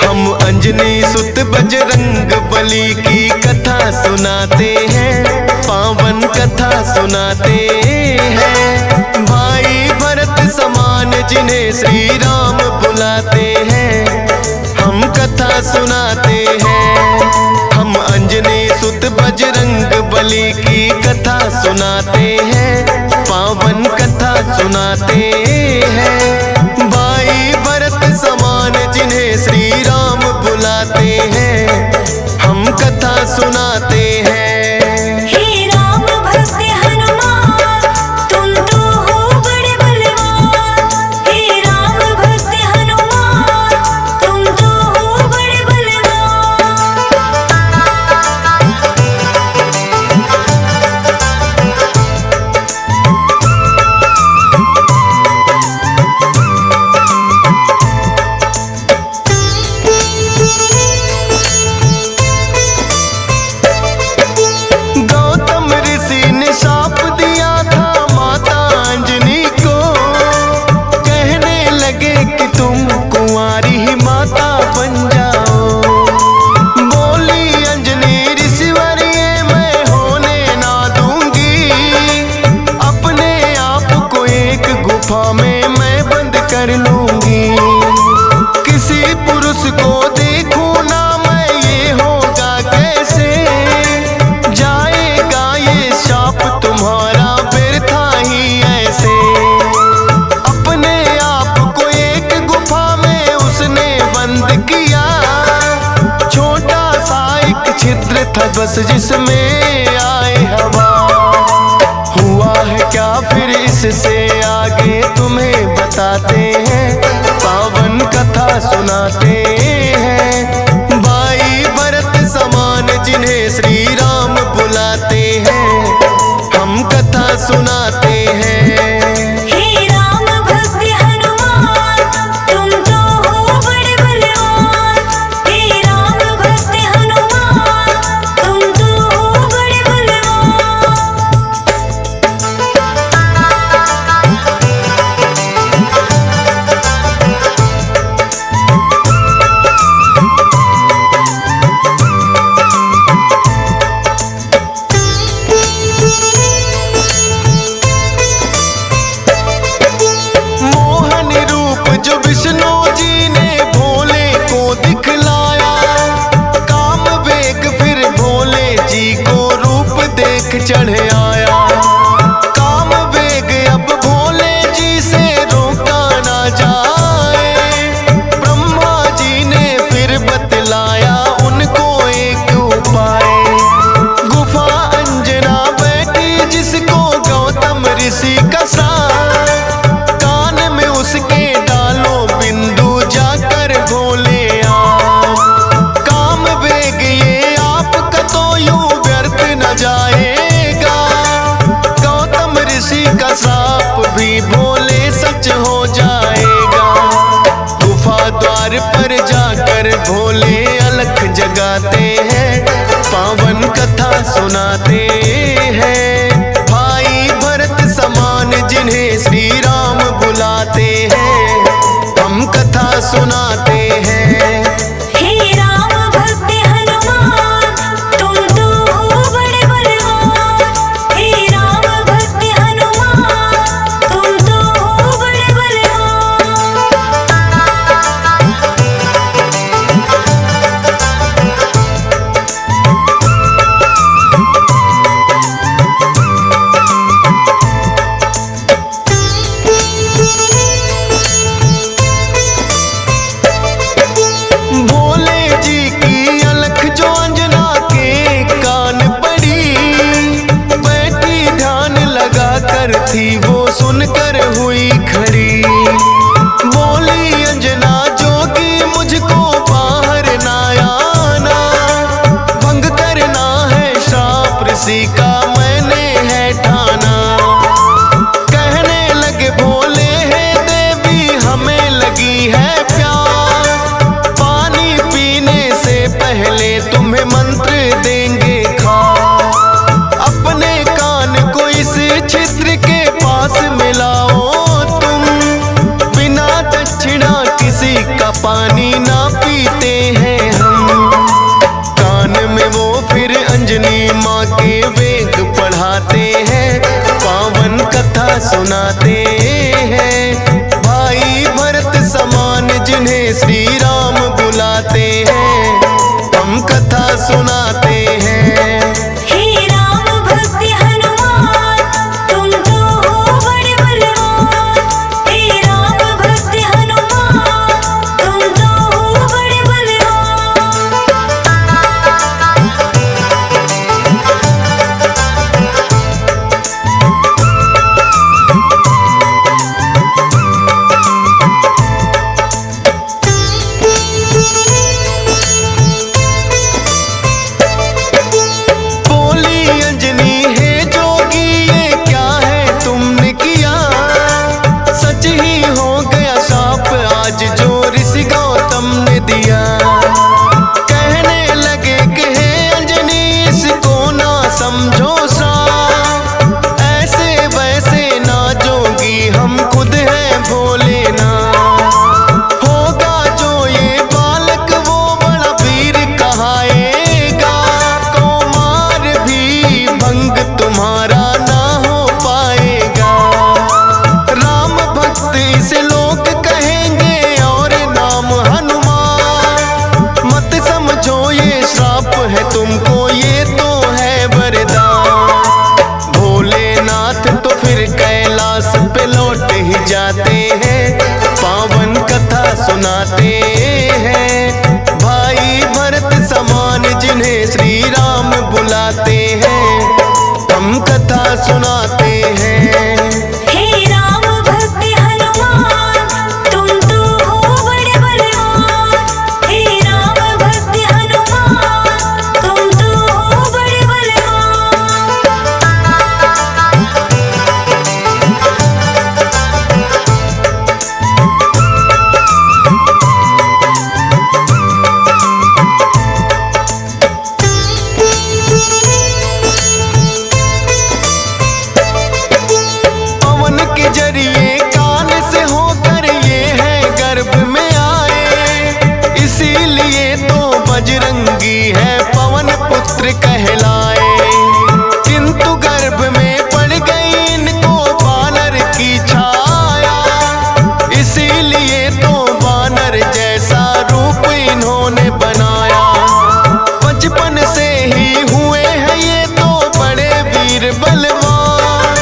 हम अंजनी सुत बजरंग बली की कथा सुनाते हैं, पावन कथा सुनाते हैं। भाई भरत समान जिन्हें श्री राम बुलाते हैं, हम कथा सुनाते हैं। हम अंजनी सुत बजरंग बली की कथा सुनाते हैं, पावन कथा सुनाते हैं। भाई भरत समान जिन्हें श्री राम बुलाते हैं, हम कथा सुनाते हैं। मैं बंद कर लूंगी, किसी पुरुष को देखूं ना मैं, ये होगा कैसे? जाएगा ये शाप तुम्हारा व्यर्था ही ऐसे। अपने आप को एक गुफा में उसने बंद किया, छोटा सा एक छिद्र था बस जिसमें आए हवा। हुआ है क्या फिर इससे आगे तुम्हें बताते हैं, पावन कथा सुनाते हैं। भाई भरत समान जिन्हें श्री राम बुलाते हैं, हम कथा सुनाते हैं। विष्णु जी ने भोले को दिखलाया, काम वेग फिर भोले जी को रूप देख चढ़ आया। काम वेग अब भोले जी से रोका ना जाए, ब्रह्मा जी ने फिर बतलाया उनको एक उपाय। गुफा अंजना बैठी जिसको गौतम ऋषि का साथ, कान में उसके बिंदु जाकर भोले आप। काम वेग ये आपका तो यूं व्यर्थ न जाएगा, गौतम ऋषि का श्राप भी भोले सच हो जाएगा। गुफा द्वार पर जाकर भोले अलख जगाते हैं, पावन कथा सुनाते हैं। भाई भरत समान जिन्हें श्री राम बुलाते हैं, हम कथा सुनाते हैं। हे राम भक्त हनुमान तुम तो हो बड़े बलवान, हे राम भक्त हनुमान तुम तो हो बड़े बलवान। थी वो सुनकर हुई खड़ी, बोली अंजना जोगी मुझको बाहर ना आना, भंग करना है श्राप ऋषि का मैंने है ठाना। कहने लगे भोले है देवी हमें लगी है प्यास, पानी पीने से पहले तुम्हें मंत्र देंगे खास। अपने कान को इस छिद्र के पास मिलाओ तुम, बिना दक्षिणा किसी का पानी ना पीते सुनाते हैं। भाई भरत समान जिन्हें श्री राम बुलाते हैं, हम कथा सुनाते हैं। हे राम भक्त हनुमान तुम तो हो बड़े बलवान। हे राम भक्त हनुमान तुम तो हो बड़े बलवान। बोली अंजनी है जोगी ये क्या है तुमने किया, सच ही हो गया शाप आज जो ऋषि गौतम ने दिया। कहने लगे कि हे अंजनी इसको ना समझो सा, ऐसे वैसे ना जोगी हम खुद हैं भोले ना। होगा जो ये बालक वो बड़ा वीर कहाएगा, कौमार भी भंग तुम्हारा ना हो पाएगा। राम भक्त इसे लोग कहेंगे और नाम हनुमान, मत समझो ये श्राप है तुमको ये तो है वरदान। भोलेनाथ तो फिर कैलाश पे लौट ही जाते हैं, पावन कथा सुनाते हैं। भाई भरत समान जिन्हें श्री राम बुलाते हैं, हम कथा सुनाते हैं। हे राम भक्त हनुमान तुम तो हो बड़े बलवान। हे राम भक्त हनुमान तुम तो हो बड़े बलवान। पवन के जरिए कान से होकर ये है गर्भ में आए, इसीलिए तो बजरंगी है पवन पुत्र कहलाए। किंतु गर्भ में पड़ गई इनको वानर की छाया, इसीलिए तो वानर जैसा रूप इन्होंने बनाया। बचपन से ही हुए हैं ये तो बड़े वीर बलवान,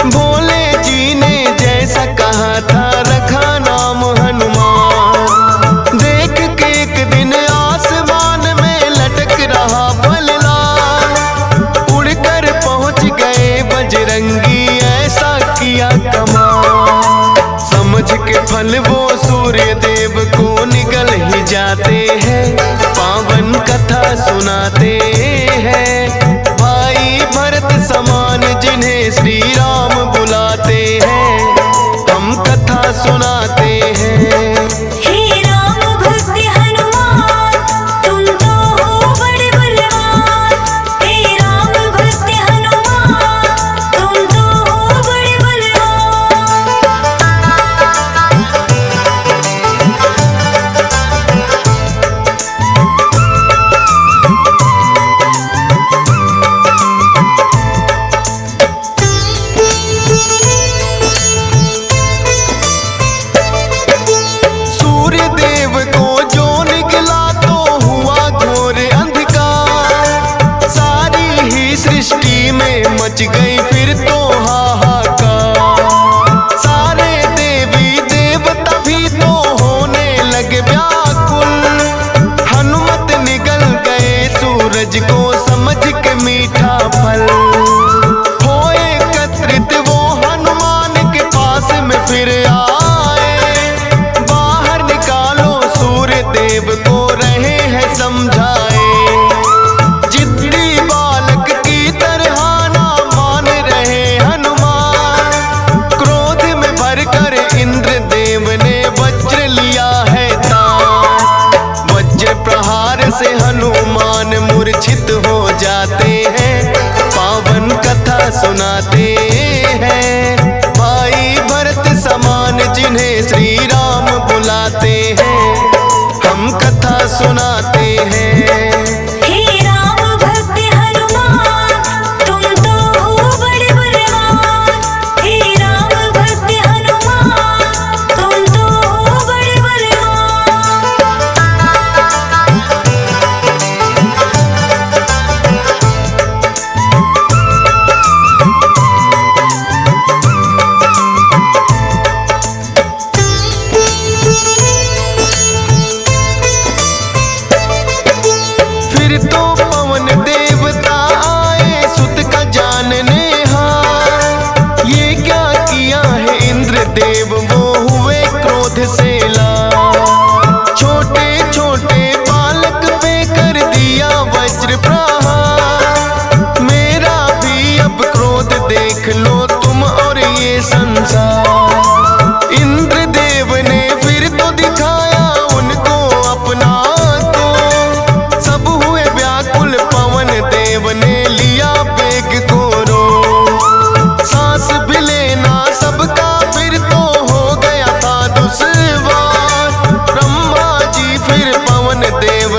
भोले जी ने जैसा कहा था रखा नाम हनुमान। देख के एक दिन आसमान में लटक रहा फलदार, उड़कर पहुंच गए बजरंगी ऐसा किया कमाल। समझ के फल वो सूर्य देव को निगल ही जाते हैं, पावन कथा सुनाते हैं। भाई भरत समान जिन्हें श्री राम बुलाते हैं, हम कथा सुनाते हैं। हे राम भक्त हनुमान तुम तो हो बड़े बलवान। हे राम भक्त हनुमान तुम तो हो बड़े बलवान। सूर्य देव को जो निकला तो हुआ घोर अंधकार, सारी ही सृष्टि में मच गई फिर तो हाहाकार। सारे देवी देवता भी तो होने लगे व्याकुल, हनुमत निगल गए सूरज को समझ के मीठा फल। हो एकत्रित वो हनुमान के पास में फिर आए, बाहर निकालो सूर्य देव को रहे हैं समझाए। जिद्दी बालक की तरह ना मान रहे हनुमान, क्रोध में भरकर इंद्र देव ने वज्र लिया है तान। वज्र प्रहार से हनुमान मूर्छित हो जाते हैं, पावन कथा सुनाते हैं। भाई भरत समान जिन्हें श्री राम बुलाते हैं, हम कथा सुनाते हैं। हे राम भक्त हनुमान तुम तो हो बड़े बलवान। हे राम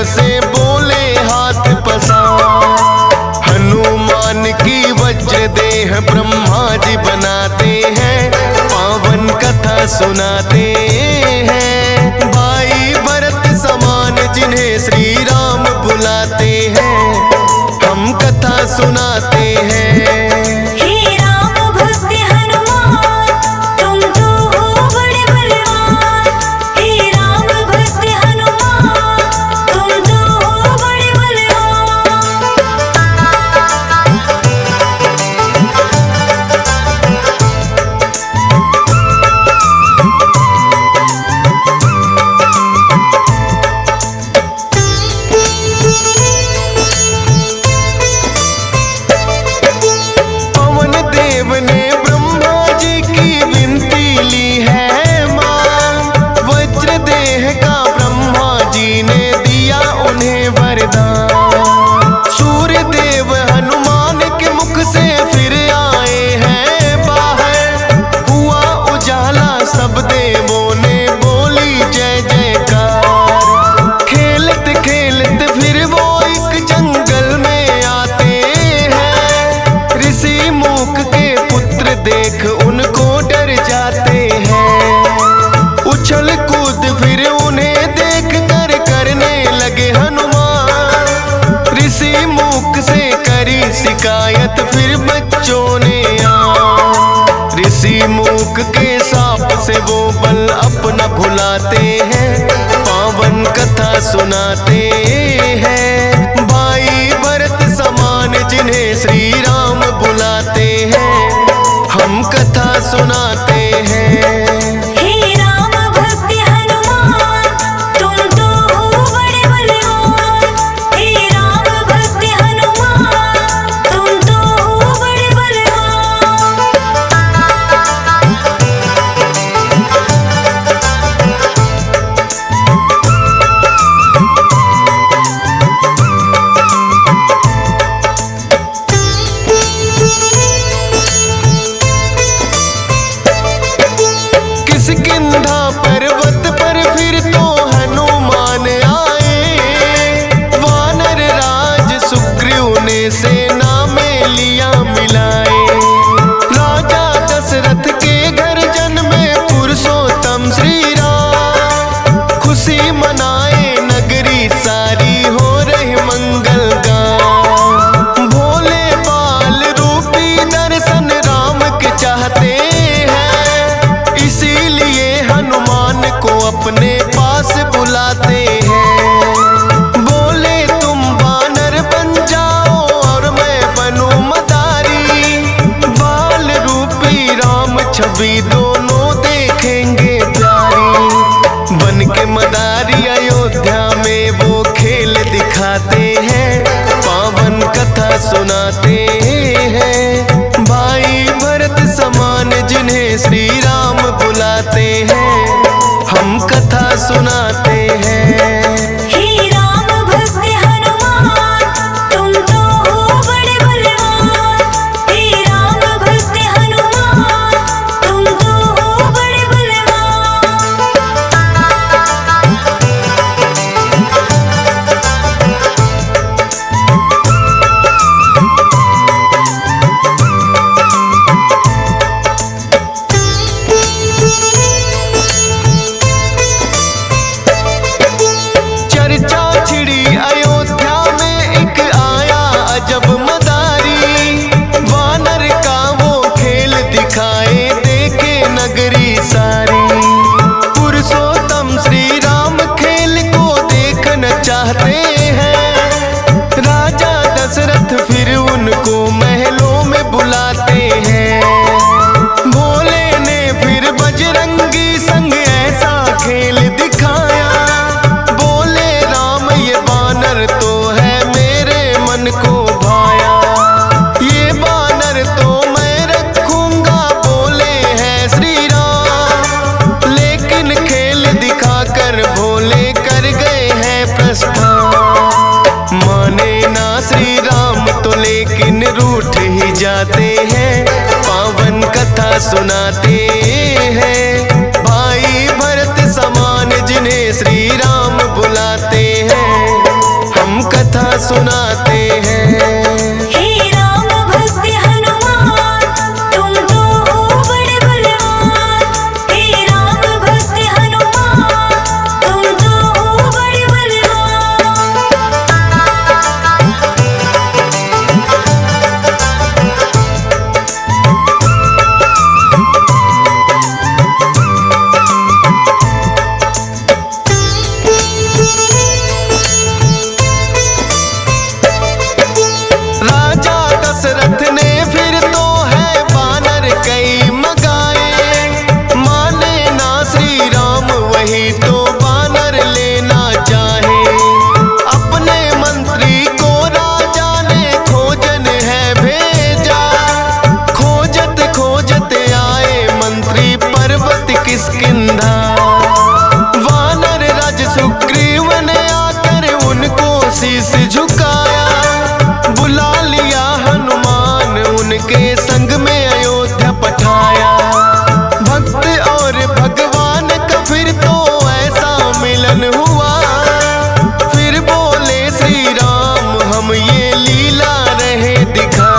गर्व से बोले हाथ पसार। हनुमान की वज्र देह ब्रह्मा जी बनाते हैं, पावन कथा सुनाते हैं। भाई भरत समान जिन्हें श्री राम बुलाते हैं, हम कथा सुनाते हैं। हे राम भक्त हनुमान तुम तो हो बड़े बलवान। हे राम भक्त हनुमान तुम तो हो बड़े बलवान। पवन देव ने ब्रह्मा जी की विनती ली है मां, वज्र देह का ब्रह्मा जी ने दिया उन्हें वरदान। सूर्य देव हनुमान के मुख से फिर आए हैं बाहर, हुआ उजाला सब देवों ने बोली जय जयकार। खेलते खेलते फिर वो एक जंगल में आते हैं, ऋषि मूक के पुत्र देख उनको डर जाते हैं। उछल कूद फिर उन्हें देख कर करने लगे हनुमान। ऋषि मूक से करी शिकायत फिर बच्चों ने ऋषि मूक के साप से वो बल अपना भुलाते हैं, पावन कथा सुनाते हैं। भाई भरत समान जिन्हें श्री राम बुलाते हैं, हम कथा सुनाते हैं। हे राम भक्त हनुमान तुम तो हो बड़े बलवान। हे राम भक्त हनुमान तुम तो हो बड़े बलवान। किष्किंधा पर्वत पर फिर तो हनुमान आए, वानर राज सुग्रीव ने सेना में लिया मिलाए। राजा दशरथ के घर जन्मे पुरुषोत्तम श्री राम, खुशी मनाए नगरी सारी हो रही मंगल गान। भोले बाल रूपी दर्शन राम के चाहते हैं, इसीलिए हनुमान को अपने पास बुलाते हैं। बोले तुम वानर बन जाओ और मैं बनूं मदारी, बाल रूपी राम छवि दोनों देखेंगे प्यारी। बन के मदारी अयोध्या में वो खेल दिखाते हैं, पावन कथा सुनाते हैं। भाई भरत समान जिन्हें श्री राम बुलाते हैं, हम कथा सुनाते हैं। हे राम भक्त हनुमान तुम तो हो बड़े बलवान। हे राम भक्त हनुमान तुम तो हो बड़े बलवान। चर्चा छिड़ी अयोध्या में एक आया अजब मदारी, वानर का वो खेल दिखाए देखे नगरी सारी। पुरुषोत्तम श्री राम खेल को देखना चाहते हैं, राजा दशरथ फिर उनको महलों में बुलाते हैं। भोले ने फिर बजरंगी संग ऐसा खेल दिखाया, बोले राम ये बानर तो है मेरे मन को भाया। ये बानर तो मैं रखूंगा बोले हैं श्री राम, लेकिन खेल दिखाकर भोले कर गए हैं प्रस्थान। माने ना श्री राम तो लेकिन रूठ ही जाते हैं, पावन कथा सुनाते हैं। भाई भरत समान जिन्हें श्री राम बुलाते हैं, सुनाते हैं। हे राम भक्त हनुमान तुम तो हो बड़े बलवान। हे राम भक्त हनुमान तुम तो हो बड़े बलवान। राजा दशरथ ने फिर तो है बानर कई मगाए, माने ना श्री राम वही तो बानर लेना चाहे। अपने मंत्री को राजा ने खोजन है भेजा, खोजत खोजत आए मंत्री पर्वत किष्किंधा। वानर राज सुग्रीव ने आकर उनको शीश झुकाया, बुला लिया हनुमान उनके संग में अयोध्या पठाया। भक्त और भगवान का फिर तो ऐसा मिलन हुआ, फिर बोले श्री राम हम ये लीला रहे दिखा।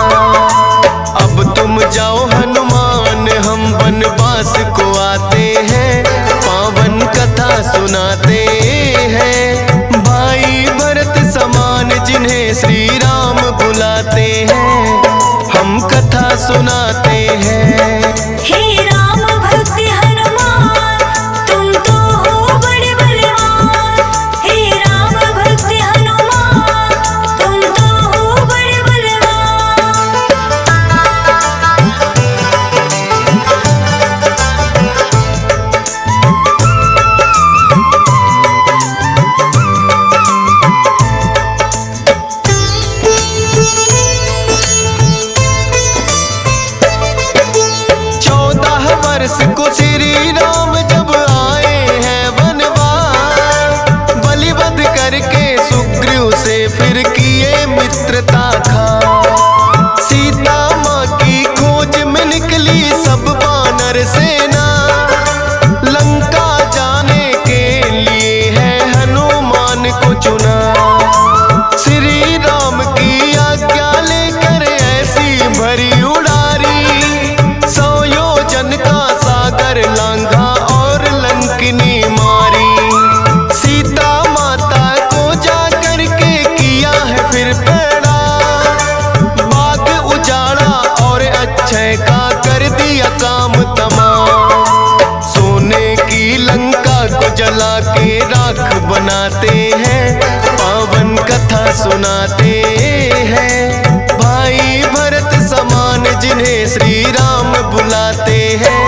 अब तुम जाओ हनुमान हम वनवास को आते हैं, पावन कथा सुनाते हैं। भाई भरत समान जिन्हें श्री राम बुलाते हैं, हम कथा सुनाते हैं। हे राम भक्त हनुमान तुम तो हो बड़े बलवान। हे राम भक्त हनुमान तुम तो हो बड़े बलवान। वर्ष को श्री राम जब आए हैं वनवास, बलिवध करके सुग्रीव से फिर किए मित्रता खा। सीता माँ की खोज में निकली सब वानर सेना, लंका जाने के लिए है हनुमान को चुना। श्री राम की आज्ञा लेकर ऐसी भरी उड़ारी, का सागर लांघा और लंकिनी मारी। सीता माता को जाकर के किया है फिर पैड़ा, बाग उजाड़ा और अक्षय का कर दिया काम तमाम। सोने की लंका को जला के राख बनाते हैं, पावन कथा सुनाते हैं। भाई भरत समान जिन्हें श्री राम बुलाते हैं,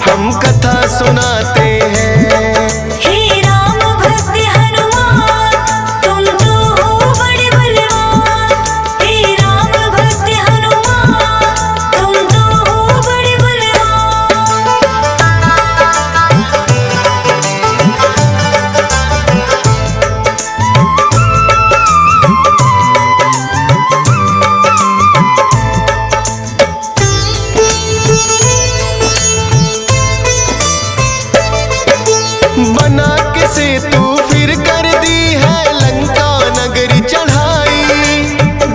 हम कथा सुनाते हैं। हे राम भक्त हनुमान तुम तो हो बड़े बलवान। हे राम भक्त हनुमान तुम तो हो बड़े बलवान। बना के सेतु फिर कर दी है लंका नगरी चढ़ाई।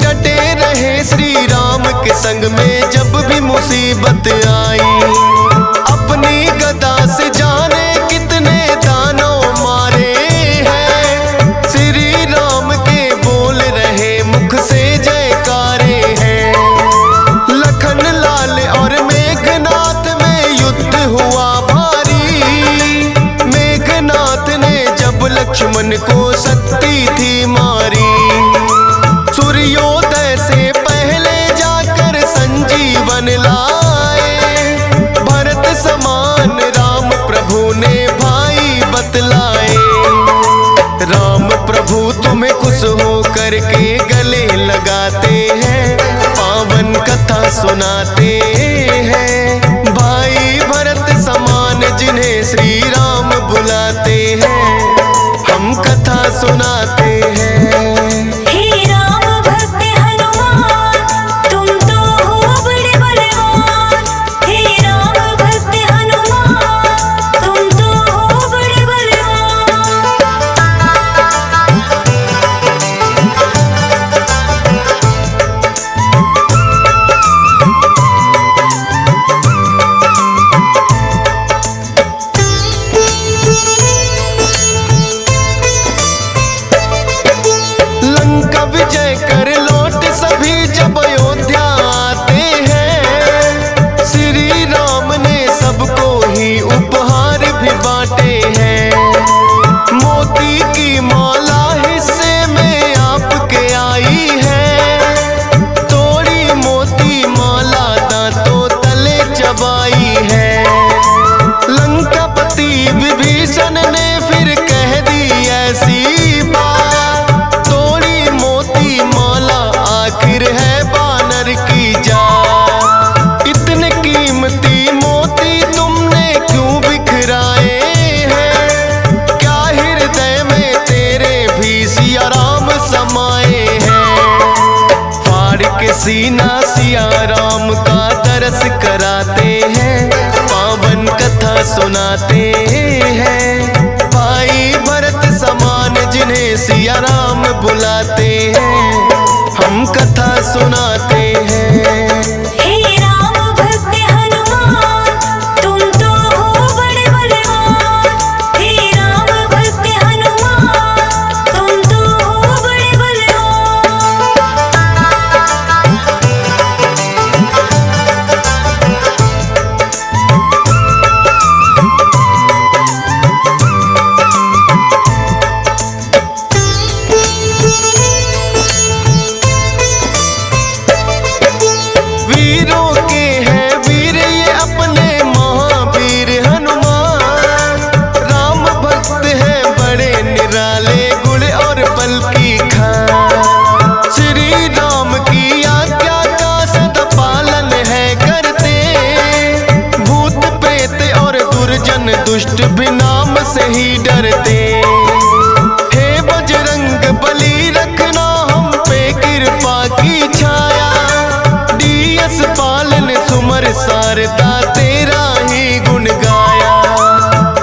डटे रहे श्री राम के संग में जब भी मुसीबत आई। अपनी गदा से जाने कितने दानों मारे हैं, श्री राम के बोल रहे मुख से जयकारे हैं। लखन लाल और मेघनाथ में युद्ध हुआ भारी, मेघनाथ ने जब लक्ष्मण को शक्ति थी मारी। सूर्योदय से पहले जाकर संजीवन लाए, भरत समान राम प्रभु ने भाई बतलाए। राम प्रभु तुम्हें खुश हो करके गले लगाते हैं, पावन कथा सुनाते हैं। भाई भरत समान जिन्हें श्री राम बुलाते हैं, हम कथा सुनाते हैं। हे राम भक्त हनुमान तुम तो हो बड़े बलवान। हे राम भक्त हनुमान तुम तो हो बड़े बलवान। जय कर लौट सभी जब अयोध्या आते हैं। श्री राम ने सबको ही उपहार भी बांटे हैं। मोती की माला हिस्से में आपके आई है। तोड़ी मोती माला दांतों तले चबाई है। लंकापति विभीषण ने फिर कह दी ऐसी बात। तोड़ी मोती माला आखिर है बानर की जात। इतने कीमती मोती तुमने क्यों बिखराए हैं? क्या हृदय में तेरे भी सिया राम समाए हैं? फाड़ के सीना सिया राम का दरस कराते हैं। पावन कथा सुनाते हैं। भाई भरत समान जिन्हें सिया राम बुलाते हैं, हम कथा सुनाते हैं। हे राम भक्त हनुमान, तुम तो हो बड़े बलवान। हे राम भक्त हनुमान, तुम तो हो बड़े बलवान। वीरों के हैं वीर ये अपने महावीर हनुमान। राम भक्त हैं बड़े निराले गुण और बल की खान। श्री राम की आज्ञा का सदा पालन है करते। भूत प्रेत और दुर्जन दुष्ट भी नाम से ही डरते। हे बजरंग बली रखना हम पे कृपा की छाया। डीएस पालन सुमर सारदा तेरा ही गुण गाया।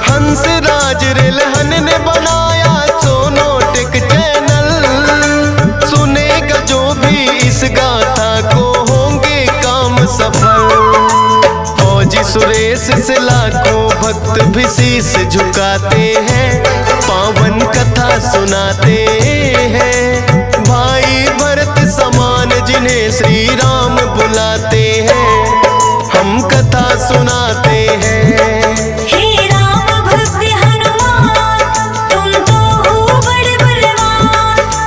हंस राज रेलहन ने बनाया सोनोटिक चैनल। सुनेगा जो भी इस गाथा को होंगे काम सफल। फौजी सुरेश से लाखों भक्त भी शीश झुकाते हैं। पावन कथा सुनाते हैं। भाई भरत समान जिन्हें श्री राम बुलाते